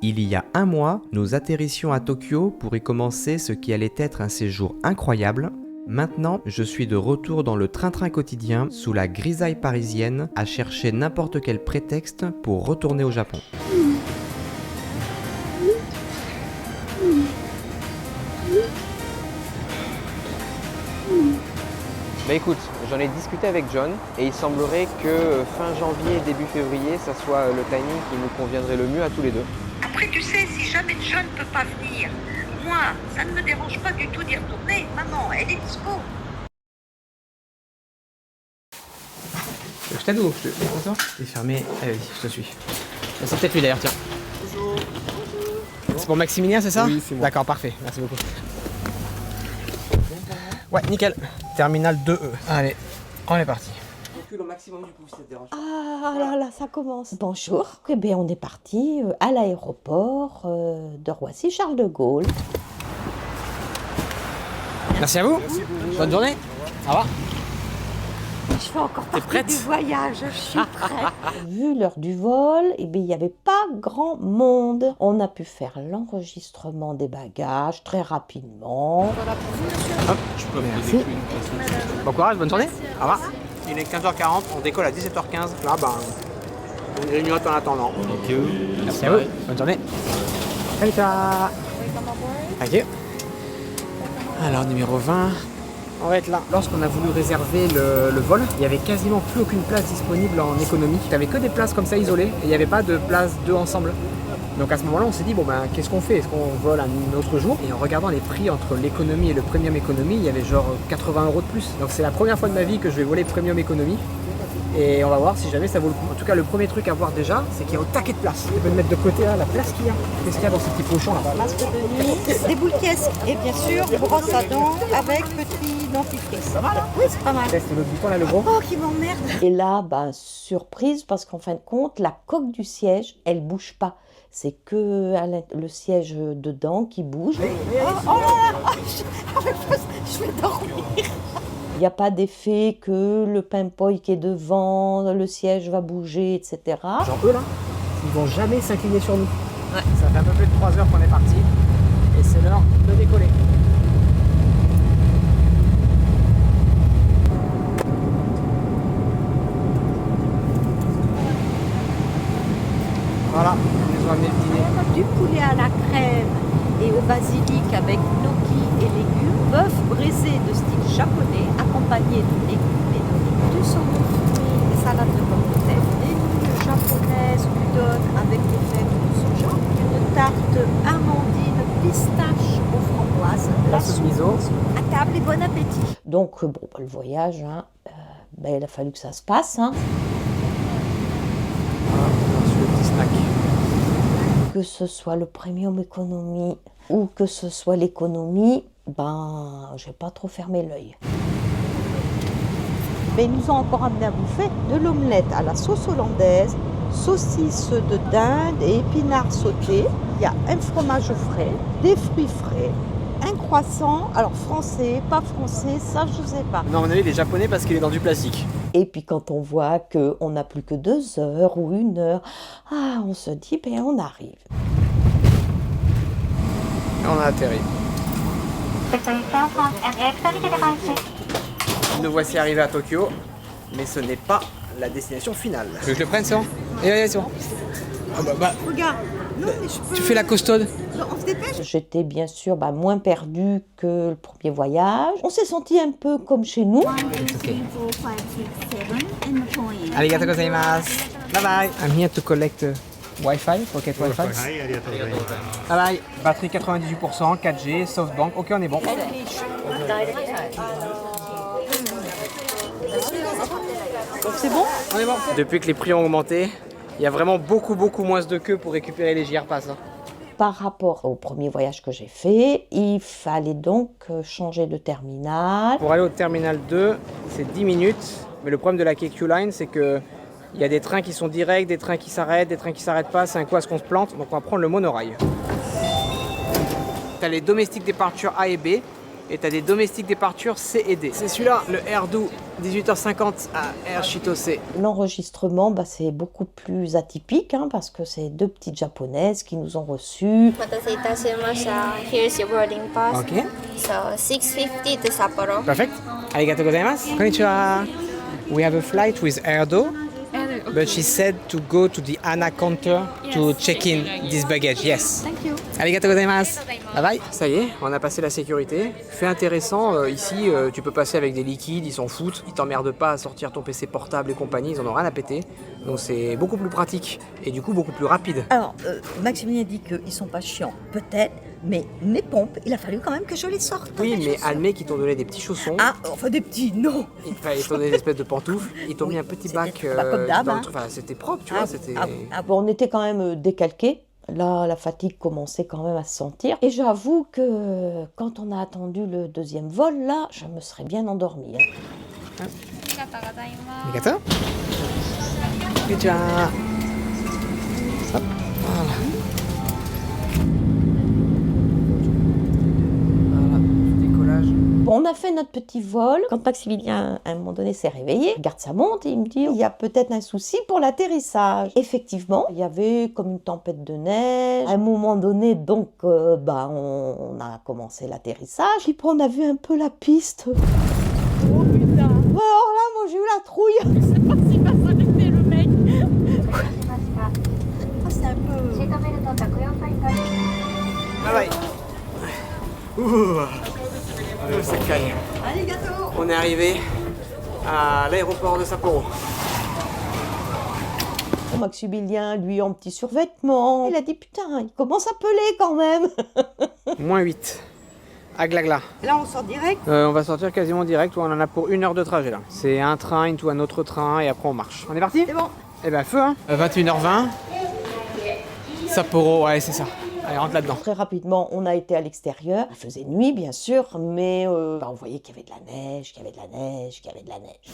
Il y a un mois, nous atterrissions à Tokyo pour y commencer ce qui allait être un séjour incroyable. Maintenant, je suis de retour dans le train-train quotidien, sous la grisaille parisienne, à chercher n'importe quel prétexte pour retourner au Japon. Bah écoute, j'en ai discuté avec John et il semblerait que fin janvier et début février, ça soit le timing qui nous conviendrait le mieux à tous les deux. Après, tu sais, si jamais John ne peut pas venir, moi, ça ne me dérange pas du tout d'y retourner. Maman, elle est dispo. Je t'aide ou je te... Attends, c'est fermé. Allez, je te suis. C'est peut-être lui d'ailleurs, tiens. Bonjour. C'est pour Maximilien, c'est ça? Oui, c'est moi. D'accord, parfait. Merci beaucoup. Ouais, nickel. Terminal 2E. Allez, on est parti. Recule au maximum du coup, si ça te dérange. Ah là là, ça commence. Bonjour. Eh bien, on est parti à l'aéroport de Roissy-Charles de Gaulle. Merci à vous. Bonne journée. Au revoir. Je fais encore partie prête du voyage, je suis prête. Vu l'heure du vol, eh bien, il n'y avait pas grand monde. On a pu faire l'enregistrement des bagages très rapidement. Hop, je peux Merci. Bon courage, bonne journée. Au revoir. Il est 15h40, on décolle à 17h15. Là, on grignote en attendant. Merci à vous. Bonne journée. Salut toi. Thank you. Alors, numéro 20. On va être là. Lorsqu'on a voulu réserver le vol, il n'y avait quasiment plus aucune place disponible en économie. Il n'y avait que des places comme ça isolées et il n'y avait pas de place deux ensemble. Donc à ce moment-là, on s'est dit, bon ben, qu'est-ce qu'on fait? Est-ce qu'on vole un autre jour? Et en regardant les prix entre l'économie et le premium économie, il y avait genre 80 € de plus. Donc c'est la première fois de ma vie que je vais voler premium économie. Et on va voir si jamais ça vaut le coup. En tout cas, le premier truc à voir déjà, c'est qu'il y a au taquet de place. Je peux le mettre de côté là, la place qu'il y a. Qu'est-ce qu'il y a dans ces petits pochons là? Masque de nuit, des boules caisses et bien sûr brosse à dents avec petit dentifrice. Ça va là? Oui, c'est pas mal. Teste l'autre bouton là, le gros. Oh, qui m'emmerde. Et là, surprise, parce qu'en fin de compte, la coque du siège, elle bouge pas. C'est que le siège dedans qui bouge. Oh là là, je vais dormir. Il n'y a pas d'effet que le pinpoint qui est devant, le siège va bouger, etc. Genre eux là, ils vont jamais s'incliner sur nous. Ouais. Ça fait un peu plus de 3 heures qu'on est parti. Et c'est l'heure de décoller. Voilà, ils nous ont amené le dîner. Du poulet à la crème et au basilic avec gnocchi et légumes, bœuf braisé de style japonais accompagné de légumes et de du saumon fumé et salade de pommes de terre, des nouilles japonaises udon avec des fèves de soja, une tarte amandine pistache aux framboises, La sauce miso. À table et bon appétit. Donc, le voyage, il a fallu que ça se passe. Voilà, on a reçu le petit snack. Que ce soit le premium économie ou que ce soit l'économie, j'ai pas trop fermé l'œil. Mais ils nous ont encore amené à bouffer de l'omelette à la sauce hollandaise, saucisses de dinde et épinards sautés. Il y a un fromage frais, des fruits frais, un croissant, alors français, pas français, ça je sais pas. Non, à mon avis, il est japonais parce qu'il est dans du plastique. Et puis quand on voit qu'on n'a plus que 2 heures ou 1 heure, on se dit, on arrive. Et on a atterri. Nous voici arrivés à Tokyo, mais ce n'est pas la destination finale. Tu veux que je le prenne, c'est bon? C'est bon. Regarde, non mais je peux... Tu fais la costaude? Non, on se dépêche. J'étais bien sûr moins perdue que le premier voyage. On s'est senti un peu comme chez nous. Arigatou gozaimasu. Bye bye. I'm here to collect Wi-Fi, pocket Wi-Fi. Bye bye. Batterie 98%, 4G, SoftBank. Ok, on est bon. Donc c'est bon? On est bon. Depuis que les prix ont augmenté, il y a vraiment beaucoup moins de queue pour récupérer les JR Pass. Par rapport au premier voyage que j'ai fait, il fallait donc changer de terminal. Pour aller au terminal 2, c'est 10 minutes. Mais le problème de la KQ Line, c'est que il y a des trains qui sont directs, des trains qui s'arrêtent, des trains qui s'arrêtent pas. C'est un coup à ce qu'on se plante, donc on va prendre le monorail. T'as les domestic departure A et B. Et t'as des domestiques departure C et D. C'est celui-là, le Air-Do, 18h50 à Air Chitose. L'enregistrement, bah, c'est beaucoup plus atypique hein, parce que c'est deux petites japonaises qui nous ont reçus. Here's your boarding pass. Ok. So 6:50 to Sapporo. Perfect. Arigatou gozaimasu. Konnichiwa. We have a flight with Air-Do. But she said to go to the ANA counter to check in this baggage. Yes. Thank you. Arigatou gozaimasu. Bye bye. Ça y est, on a passé la sécurité. Fait intéressant, ici, tu peux passer avec des liquides, ils s'en foutent. Ils t'emmerdent pas à sortir ton PC portable et compagnie, ils en ont rien à péter. Donc c'est beaucoup plus pratique et du coup beaucoup plus rapide. Alors, Maximilien dit qu'ils sont pas chiants, peut-être, mais mes pompes, il a fallu quand même que je les sorte. Oui, les mais chaussures. admets qu'ils t'ont donné des petits chaussons. Ah, enfin des petits, non. Ils t'ont donné des espèces de pantoufles. Ils t'ont mis un petit C'était bac comme d'hab, dans le hein. truc. Enfin, c'était propre, tu vois. C'était... Bon, on était quand même décalqués. Là, la fatigue commençait quand même à se sentir. Et j'avoue que quand on a attendu le deuxième vol, là, je me serais bien endormie. Hein. Arigato. Konnichiwa. Hop, voilà. Voilà, décollage. Bon, on a fait notre petit vol. Quand Maximilien, à un moment donné, s'est réveillé, il regarde sa montre et il me dit il y a peut-être un souci pour l'atterrissage. Effectivement, il y avait comme une tempête de neige. À un moment donné, donc, on a commencé l'atterrissage. Et puis, on a vu un peu la piste. Oh putain. Alors là, moi, j'ai eu la trouille. Je sais pas s'il va s'arrêter le mec. Ah, c'est un peu... Bye bye. Ouh, ça caille. Allez, gâteau. On est arrivé à l'aéroport de Sapporo. Maximilien, lui, en petit survêtement. Il a dit putain, il commence à peler quand même. Moins 8. À Glagla. Là, on sort direct. On va sortir quasiment direct, on en a pour 1 heure de trajet là. C'est un train into un autre train et après on marche. On est parti? C'est bon. Eh ben feu hein. 21h20. Sapporo, ouais c'est ça. Allez, rentre là-dedans. Très rapidement, on a été à l'extérieur. Il faisait nuit, bien sûr, mais on voyait qu'il y avait de la neige, qu'il y avait de la neige, qu'il y avait de la neige.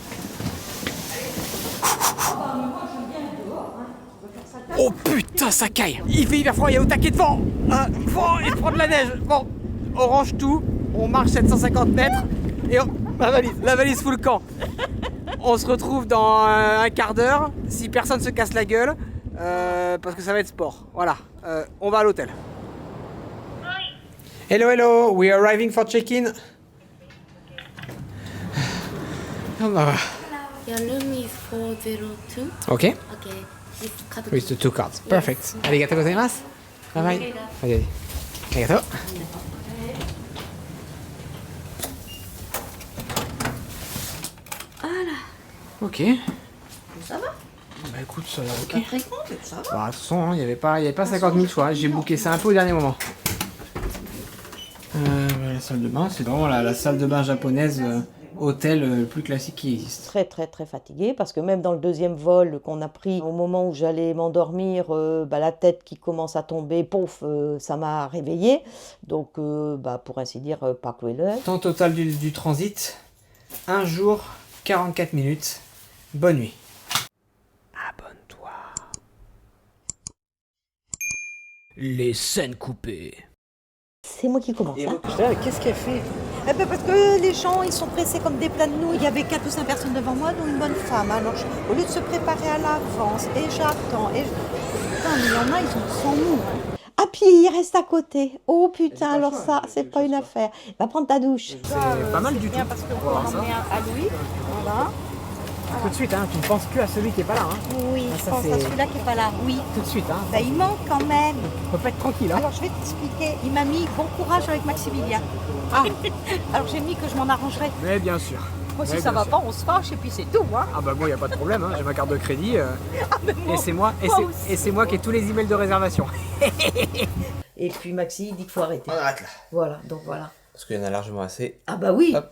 Oh putain, ça caille. Il fait hyper froid, il y a au taquet de vent. Il prend de la neige. Bon, on range tout, on marche 750 mètres et la valise fout le camp. On se retrouve dans un quart d'heure, si personne se casse la gueule, parce que ça va être sport. Voilà, on va à l'hôtel. Hello, hello, we are arriving for check-in. Your room is 402. Ok, Okay. This card. with the 2 cards. Perfect. Arigatou gozaimasu. Bye bye. Allez, arigato. Ok. Ça va? Bah écoute, ça va ok. Pas très con, mais ça va. Bah, de toute façon, il n'y avait pas 50 000 choix. J'ai booké ça un peu au dernier moment. La salle de bain, c'est vraiment la salle de bain japonaise hôtel le plus classique qui existe. Très très très fatiguée parce que même dans le deuxième vol qu'on a pris, au moment où j'allais m'endormir, la tête qui commence à tomber, pouf, ça m'a réveillée. Donc, pour ainsi dire, pas clouer l'œil. Temps total du transit, 1 jour, 44 minutes. Bonne nuit. Abonne-toi. Les scènes coupées. C'est moi qui commence. Hein. Qu'est-ce qu'elle fait? Eh ben parce que les gens, ils sont pressés comme des plats de nouilles. Il y avait 4 ou 5 personnes devant moi, dont une bonne femme. Alors, au lieu de se préparer à l'avance, et j'attends, et... Putain, mais il y en a, ils sont sans nous. Hein. Ah, puis il reste à côté. Oh putain, alors ça, c'est pas une affaire. Va prendre ta douche. C'est pas mal du tout. Bien, parce qu'on peut Voilà, en ça. emmener un à lui. Voilà. Tout de suite, hein, tu ne penses plus à celui qui est pas là. Hein. Oui, Ah, je ça, pense c'est- à celui-là qui est pas là. Oui. Tout de suite, hein. Bah, il manque quand même. On peut pas être tranquille. Hein. Alors, je vais t'expliquer. Il m'a mis bon courage avec Maximilien. Ah. Alors, j'ai mis que je m'en arrangerai. Mais bien sûr. Moi, si Ouais, ça bien va sûr. pas, on se fâche et puis c'est tout. Hein. Ah bah moi, il n'y a pas de problème, hein. J'ai ma carte de crédit. moi- et c'est moi, moi aussi. et c'est moi qui ai tous les emails de réservation. Et puis Maxi, il dit qu'il faut arrêter. On arrête là. Voilà, donc voilà. Parce qu'il y en a largement assez. Ah bah oui. Hop.